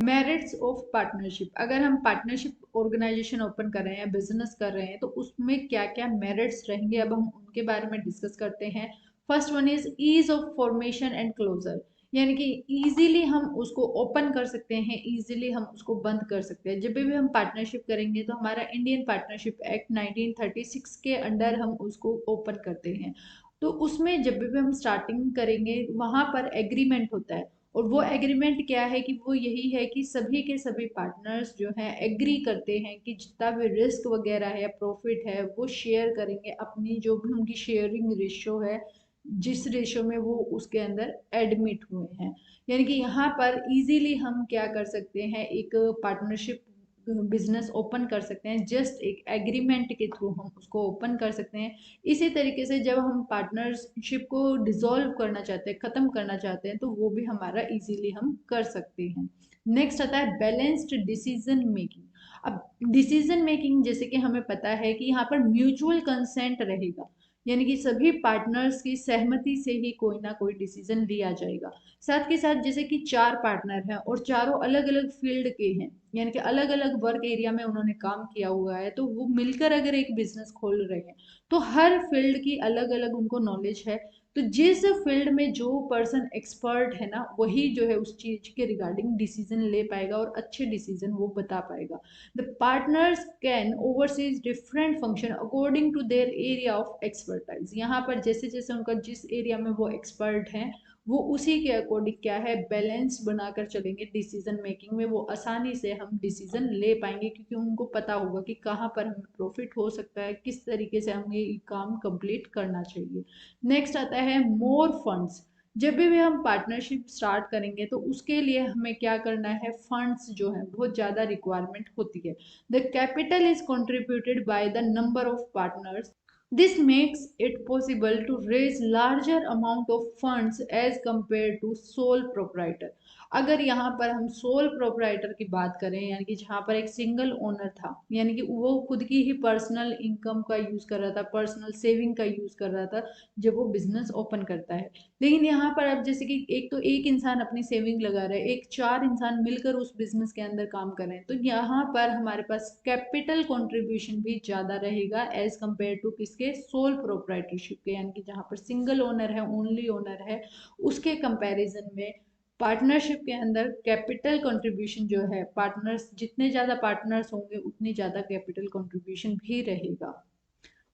Merits of partnership, अगर हम partnership organisation open कर रहे हैं, बिजनेस कर रहे हैं, तो उसमें क्या क्या मेरिट्स रहेंगे, अब हम उनके बारे में डिस्कस करते हैं। First one is ease of formation and closure, यानी कि इजीली हम उसको ओपन कर सकते हैं, इजीली हम उसको बंद कर सकते हैं। जब भी हम पार्टनरशिप करेंगे तो हमारा इंडियन पार्टनरशिप एक्ट 1936 के अंडर हम उसको ओपन करते हैं। तो उसमें जब भी हम स्टार्टिंग करेंगे वहां पर एग्रीमेंट होता है, और वो एग्रीमेंट क्या है कि वो यही है कि सभी के सभी पार्टनर्स जो हैं एग्री करते हैं कि जितना भी रिस्क वगैरह है, प्रॉफिट है, वो शेयर करेंगे, अपनी जो भी उनकी शेयरिंग रेशो है, जिस रेशो में वो उसके अंदर एडमिट हुए हैं। यानी कि यहाँ पर इजीली हम क्या कर सकते हैं, एक पार्टनरशिप बिजनेस ओपन कर सकते हैं, जस्ट एक एग्रीमेंट के थ्रू हम उसको ओपन कर सकते हैं। इसी तरीके से जब हम पार्टनरशिप को डिसॉल्व करना चाहते हैं, खत्म करना चाहते हैं, तो वो भी हमारा इजीली हम कर सकते हैं। नेक्स्ट आता है बैलेंस्ड डिसीजन मेकिंग। अब डिसीजन मेकिंग जैसे कि हमें पता है कि यहाँ पर म्यूचुअल कंसेंट रहेगा, यानी कि सभी पार्टनर्स की सहमति से ही कोई ना कोई डिसीजन लिया जाएगा। साथ के साथ जैसे कि चार पार्टनर हैं और चारों अलग अलग फील्ड के हैं, यानी कि अलग अलग वर्क एरिया में उन्होंने काम किया हुआ है, तो वो मिलकर अगर एक बिजनेस खोल रहे हैं तो हर फील्ड की अलग अलग उनको नॉलेज है। तो जिस फील्ड में जो पर्सन एक्सपर्ट है ना, वही जो है उस चीज के रिगार्डिंग डिसीजन ले पाएगा और अच्छे डिसीजन वो बता पाएगा। The partners can oversees different function according to their area of expertise. यहाँ पर जैसे जैसे उनका जिस एरिया में वो एक्सपर्ट हैं, वो उसी के अकॉर्डिंग क्या है, बैलेंस बनाकर चलेंगे डिसीजन मेकिंग में। वो आसानी से हम डिसीजन ले पाएंगे क्योंकि उनको पता होगा कि कहाँ पर हमें प्रॉफिट हो सकता है, किस तरीके से हमें ये काम कंप्लीट करना चाहिए। नेक्स्ट आता है मोर फंड्स। जब भी हम पार्टनरशिप स्टार्ट करेंगे तो उसके लिए हमें क्या करना है, फंड्स जो है बहुत ज़्यादा रिक्वायरमेंट होती है। The capital is contributed by the number of partners. This makes it possible to raise larger amount of funds as compared to sole proprietor। अगर यहाँ पर हम सोल प्रोपराइटर की बात करें, यानी कि जहाँ पर एक सिंगल ओनर था, यानी कि वो खुद की ही पर्सनल इनकम का यूज कर रहा था, पर्सनल सेविंग का यूज कर रहा था जब वो बिजनेस ओपन करता है। लेकिन यहाँ पर अब जैसे कि एक तो एक इंसान अपनी सेविंग लगा रहा है, एक चार इंसान मिलकर उस बिजनेस के अंदर काम कर रहे हैं, तो यहाँ पर हमारे पास कैपिटल कंट्रीब्यूशन भी ज्यादा रहेगा एज कंपेयर टू किसके, सोल प्रोप्राइटरशिप के, यानी कि जहाँ पर सिंगल ओनर है, ओनली ओनर है, उसके कंपैरिजन में पार्टनरशिप के अंदर कैपिटल कंट्रीब्यूशन जो है, पार्टनर्स जितने ज्यादा पार्टनर्स होंगे उतनी ज्यादा कैपिटल कंट्रीब्यूशन भी रहेगा।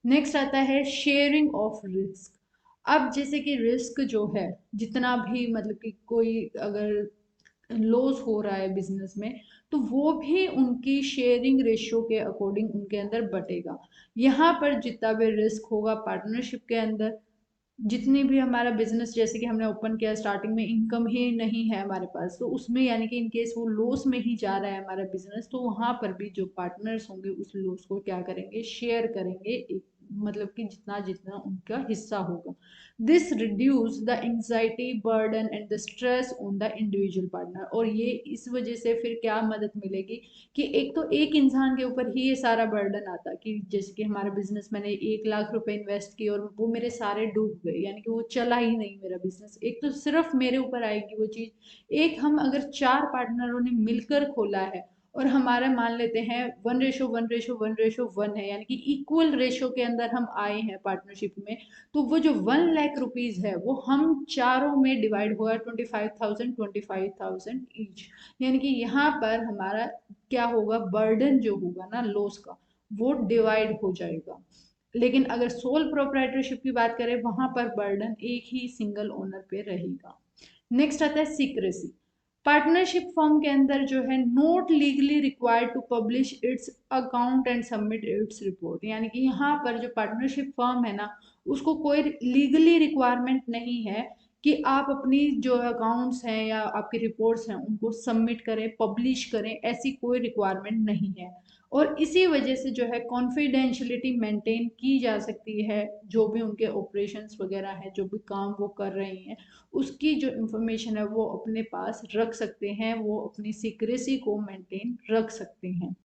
नेक्स्ट आता है शेयरिंग ऑफ रिस्क। अब जैसे कि रिस्क जो है, जितना भी मतलब कि कोई अगर लॉस हो रहा है बिजनेस में, तो वो भी उनकी शेयरिंग रेशियो के अकॉर्डिंग उनके अंदर बटेगा। यहाँ पर जितना भी रिस्क होगा पार्टनरशिप के अंदर, जितनी भी हमारा बिजनेस जैसे कि हमने ओपन किया, स्टार्टिंग में इनकम ही नहीं है हमारे पास, तो उसमें यानी कि इन केस वो लॉस में ही जा रहा है हमारा बिजनेस, तो वहां पर भी जो पार्टनर्स होंगे उस लॉस को क्या करेंगे, शेयर करेंगे, एक मतलब कि जितना जितना उनका हिस्सा होगा। This reduce the anxiety burden and the stress on the individual partner. और ये इस वजह से फिर क्या मदद मिलेगी कि एक तो एक इंसान के ऊपर ही ये सारा बर्डन आता कि जैसे कि हमारा बिजनेस, मैंने 1 लाख रुपए इन्वेस्ट किए और वो मेरे सारे डूब गए, यानी कि वो चला ही नहीं मेरा बिजनेस, एक तो सिर्फ मेरे ऊपर आएगी वो चीज। एक हम अगर चार पार्टनरों ने मिलकर खोला है और हमारा मान लेते हैं 1:1:1:1 है, यानी कि इक्वल रेशो के अंदर हम आए हैं पार्टनरशिप में, तो वो जो 1 लाख रुपीज है वो हम चारों में डिवाइड होगा, 25,000 ईच। यानी कि यहाँ पर हमारा क्या होगा, बर्डन जो होगा ना लॉस का, वो डिवाइड हो जाएगा। लेकिन अगर सोल प्रोप्राइटरशिप की बात करें, वहां पर बर्डन एक ही सिंगल ओनर पे रहेगा। नेक्स्ट आता है सीक्रेसी। पार्टनरशिप फॉर्म के अंदर जो है not legally required to publish its account and submit its report, यानी कि यहाँ पर जो पार्टनरशिप फर्म है ना, उसको कोई लीगली रिक्वायरमेंट नहीं है कि आप अपनी जो अकाउंट्स हैं या आपकी रिपोर्ट्स हैं उनको सबमिट करें, पब्लिश करें, ऐसी कोई रिक्वायरमेंट नहीं है। और इसी वजह से जो है कॉन्फिडेंशियलिटी मेंटेन की जा सकती है, जो भी उनके ऑपरेशंस वगैरह हैं, जो भी काम वो कर रहे हैं, उसकी जो इंफॉर्मेशन है वो अपने पास रख सकते हैं, वो अपनी सीक्रेसी को मेंटेन रख सकते हैं।